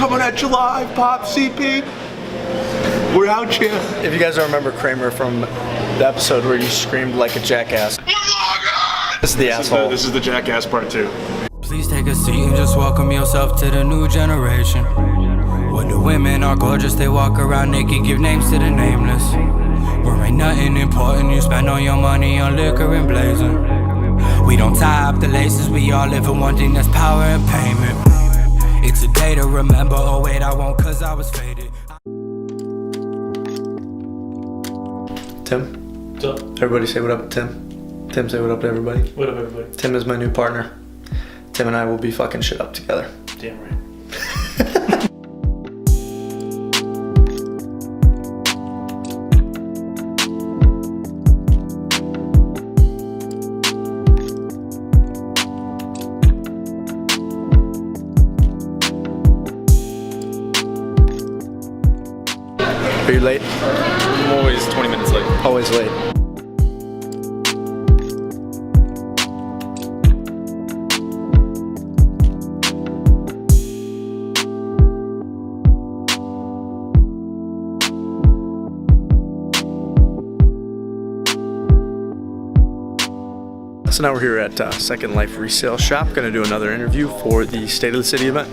coming at you live, Pop CP. We're out here. If you guys don't remember Kramer from the episode where you screamed like a jackass. This is the asshole. This is the jackass part 2. Please take a seat and just welcome yourself to the new generation. Where the women are gorgeous, they walk around naked, give names to the nameless. Where ain't nothing important, you spend all your money on liquor and blazing. We don't tie up the laces, we all live in one thing, that's power and payment. It's a day to remember, oh wait, I won't cause I was faded. Tim? What's up? Everybody say what up to Tim. Tim, say what up to everybody. What up, everybody? Tim is my new partner. Tim and I will be fucking shit up together. Damn right. Are you late? I'm always 20 minutes late. Always late. So now we're here at Second Life Resale Shop. Gonna do another interview for the State of the City event.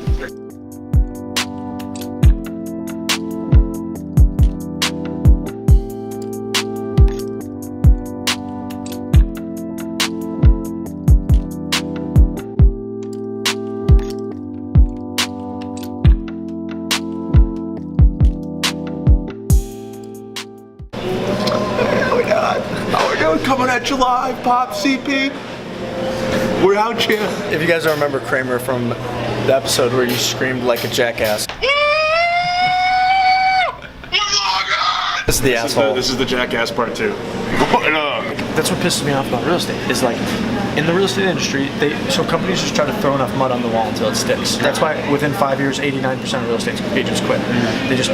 Coming at you live, Pop CP. We're out here. If you guys don't remember Kramer from the episode where you screamed like a jackass. This is the asshole. This is the jackass part 2. That's what pisses me off about real estate. Is like, in the real estate industry, so companies just try to throw enough mud on the wall until it sticks. That's why within 5 years, 89% of real estate agents quit. They just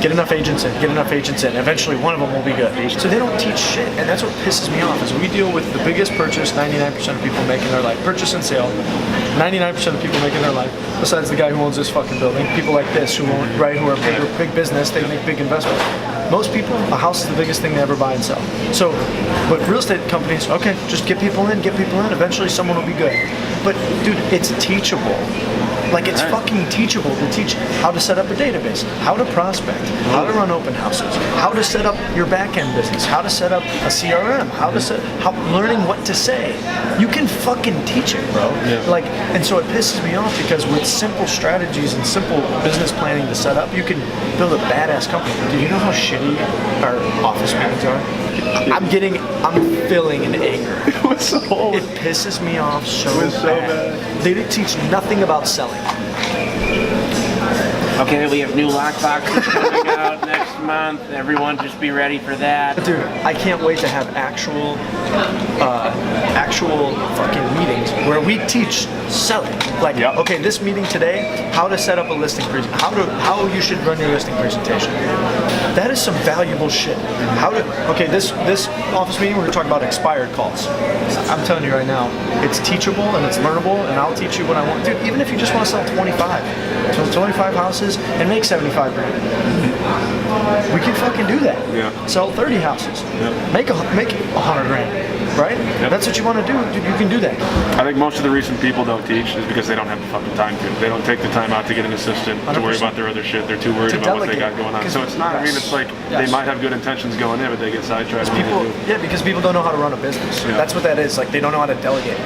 get enough agents in, eventually one of them will be good. So they don't teach shit, and that's what pisses me off. Is we deal with the biggest purchase 99% of people make in their life, purchase and sale. 99% of people make in their life, besides the guy who owns this fucking building. People like this who own, right, who are big business, they make big investments. Most people, a house is the biggest thing they ever buy and sell. So, but real estate companies, okay, just get people in, eventually someone will be good. But dude, it's teachable. Like, it's fucking teachable to teach how to set up a database, how to prospect, how to run open houses, how to set up your back-end business, how to set up a CRM, learning what to say. You can fucking teach it, bro. Yeah. Like, and so it pisses me off because with simple strategies and simple business planning to set up, you can build a badass company. Do you know how shitty our office meetings are? I'm filling in anger. It pisses me off so bad. They teach nothing about selling. Okay, we have new lockboxes coming out next month. Everyone just be ready for that. Dude, I can't wait to have actual fucking meetings where we teach selling. Like, okay, this meeting today, how to set up a listing presentation, how you should run your listing presentation. That is some valuable shit. This office meeting, we're gonna talk about expired calls. I'm telling you right now, it's teachable and it's learnable, and I'll teach you what I want. Dude, even if you just want to sell 25 houses and make 75 grand. We can fucking do that. Yeah. Sell 30 houses. Yeah. Make 100 grand, right? Yep. That's what you want to do, dude. You can do that. I think most of the reason people don't teach is because they don't have the fucking time to. They don't take the time out to get an assistant 100%. To worry about their other shit. They're too worried about what they got going on. So it's not. I mean, it's like they might have good intentions going in, but they get sidetracked. Because people don't know how to run a business. Yeah. That's what that is. Like, they don't know how to delegate.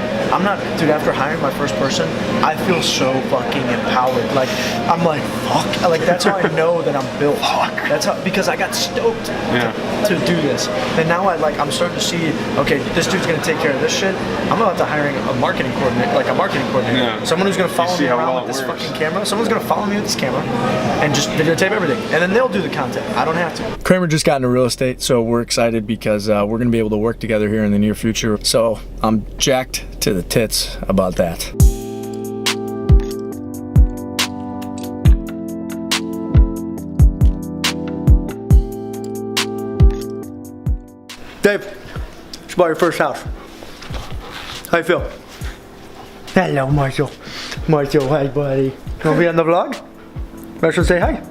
Dude. After hiring my first person, I feel so fucking empowered. Like, I'm like, fuck. Like, that's how I know that I'm built. That's how, because I got stoked to do this. And now I'm starting to see, okay, this dude's gonna take care of this shit. I'm about to hiring a marketing coordinator, Yeah. Someone who's gonna follow me around with this fucking camera. Someone's gonna follow me with this camera and just videotape everything. And then they'll do the content. I don't have to. Kramer just got into real estate, so we're excited because we're gonna be able to work together here in the near future. So I'm jacked to the tits about that. Dave, you bought your first house. How you feel? Hello, Marshall. Marshall, hi, buddy. You wanna be on the vlog? Retro, say hi.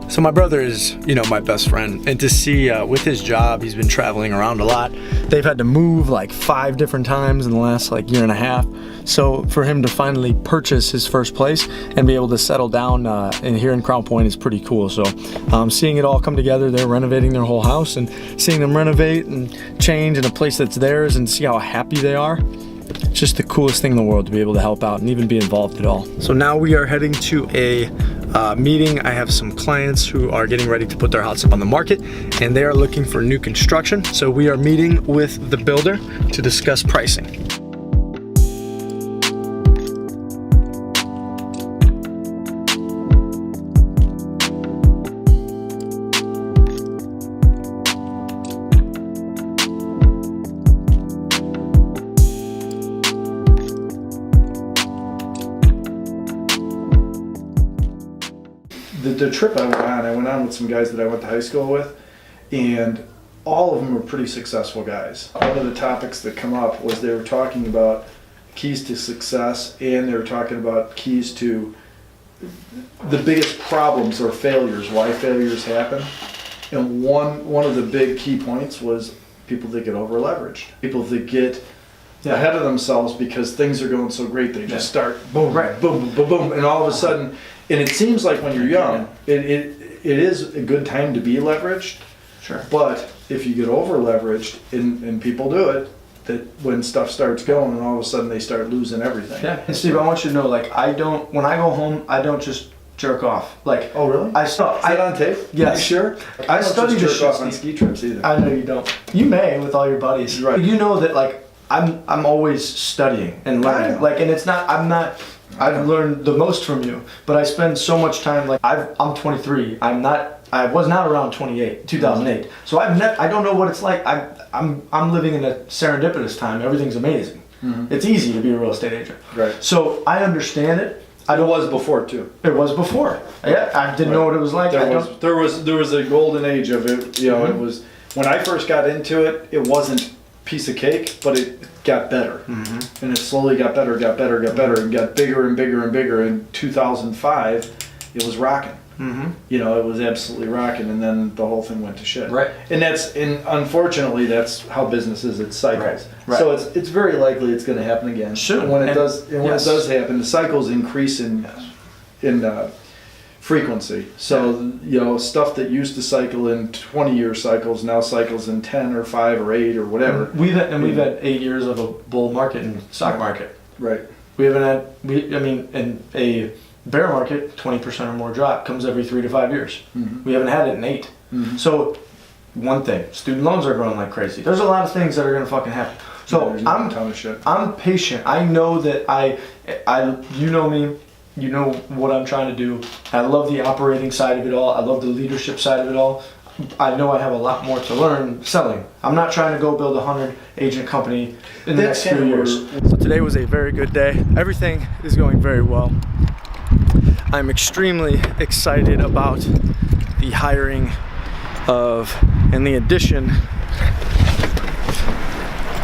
So my brother is, you know, my best friend, and to see with his job, he's been traveling around a lot. They've had to move like 5 different times in the last like year and a half. So for him to finally purchase his first place and be able to settle down here in Crown Point is pretty cool. So seeing it all come together, they're renovating their whole house, and seeing them renovate and change in a place that's theirs and see how happy they are. It's just the coolest thing in the world to be able to help out and even be involved at all. So now we are heading to a meeting. I have some clients who are getting ready to put their house up on the market, and they are looking for new construction. So we are meeting with the builder to discuss pricing. The trip I went on with some guys that I went to high school with, and all of them were pretty successful guys. One of the topics that come up was they were talking about keys to success, and they were talking about keys to the biggest problems or failures, why failures happen. And one of the big key points was people that get over leveraged, people that get ahead of themselves because things are going so great, they just start boom, right, boom, boom, boom, and all of a sudden. And it seems like when you're young, it is a good time to be leveraged. Sure. But if you get over leveraged, and people do it, that when stuff starts going, and all of a sudden they start losing everything. Yeah. And Steve, I want you to know, like, when I go home, I don't just jerk off. Like, oh really? I stop. Is that on tape? Yes. You sure? I study don't this jerk off shit, on Steve. ski trips either. I know you don't. You may with all your buddies. Right. You know that, like, I'm always studying and learning. Like, and it's not. I've learned the most from you, but I spend so much time. Like, I'm 23. I was not around 2008. So I don't know what it's like. I'm living in a serendipitous time. Everything's amazing. Mm-hmm. It's easy to be a real estate agent. Right. So I understand it. It was before too. It was before. Yeah, I didn't know what it was like. There was a golden age of it. You know, it was when I first got into it. It wasn't piece of cake, but it got better, and it slowly got better, and got bigger and bigger and bigger. In 2005, it was rocking. You know, it was absolutely rocking, and then the whole thing went to shit. Right. And unfortunately, that's how business is. It cycles. Right. So it's very likely it's going to happen again. Sure. And when it does happen, the cycles increase in frequency. So, you know, stuff that used to cycle in 20-year cycles now cycles in 10 or 5 or 8 or whatever. We've had 8 years of a bull market and stock market. Right. We haven't had, in a bear market, 20% or more drop comes every 3 to 5 years. We haven't had it in 8. So, one thing, student loans are growing like crazy. There's a lot of things that are going to fucking happen. So, I'm a ton of shit. I'm patient. I know that you know me. You know what I'm trying to do. I love the operating side of it all. I love the leadership side of it all. I know I have a lot more to learn selling. I'm not trying to go build a 100 agent company in the next few years. So today was a very good day. Everything is going very well. I'm extremely excited about the hiring and the addition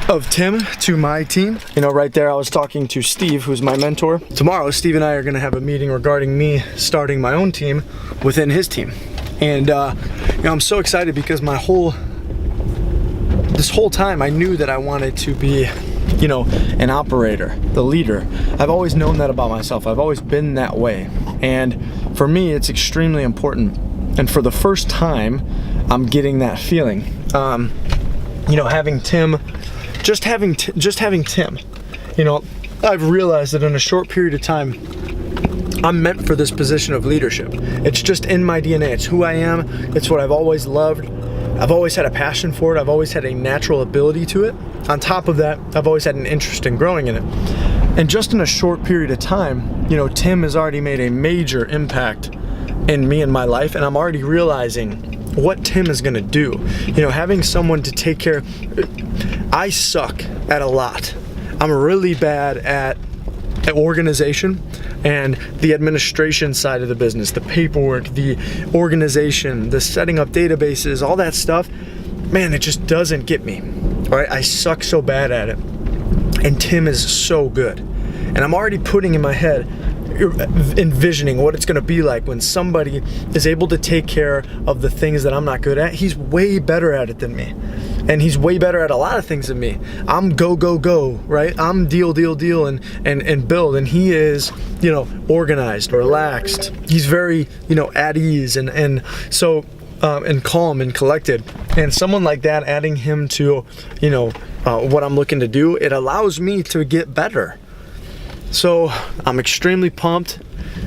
of Tim to my team. You know, right there I was talking to Steve, who's my mentor. Tomorrow, Steve and I are gonna have a meeting regarding me starting my own team within his team. And you know, I'm so excited because this whole time I knew that I wanted to be, you know, an operator, the leader. I've always known that about myself. I've always been that way. And for me, it's extremely important. And for the first time, I'm getting that feeling. You know, having Tim, just having Tim, you know, I've realized that in a short period of time, I'm meant for this position of leadership. It's just in my DNA. It's who I am. It's what I've always loved. I've always had a passion for it. I've always had a natural ability to it. On top of that, I've always had an interest in growing in it. And just in a short period of time, you know, Tim has already made a major impact in me and my life, and I'm already realizing what Tim is gonna do. You know, having someone to take care of, I suck at a lot. I'm really bad at organization and the administration side of the business, the paperwork, the organization, the setting up databases, all that stuff. Man, it just doesn't get me. All right, I suck so bad at it. And Tim is so good. And I'm already putting in my head, envisioning what it's gonna be like when somebody is able to take care of the things that I'm not good at. He's way better at it than me. And he's way better at a lot of things than me. I'm go, go, go, right? I'm deal, deal, deal, and build. And he is, you know, organized, relaxed. He's very, you know, at ease and so, and calm and collected. And someone like that, adding him to, you know, what I'm looking to do, it allows me to get better. So I'm extremely pumped.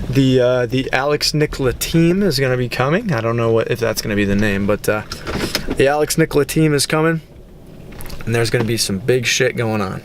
The Alex Nickla team is going to be coming. I don't know if that's going to be the name, but the Alex Nickla team is coming, and there's going to be some big shit going on.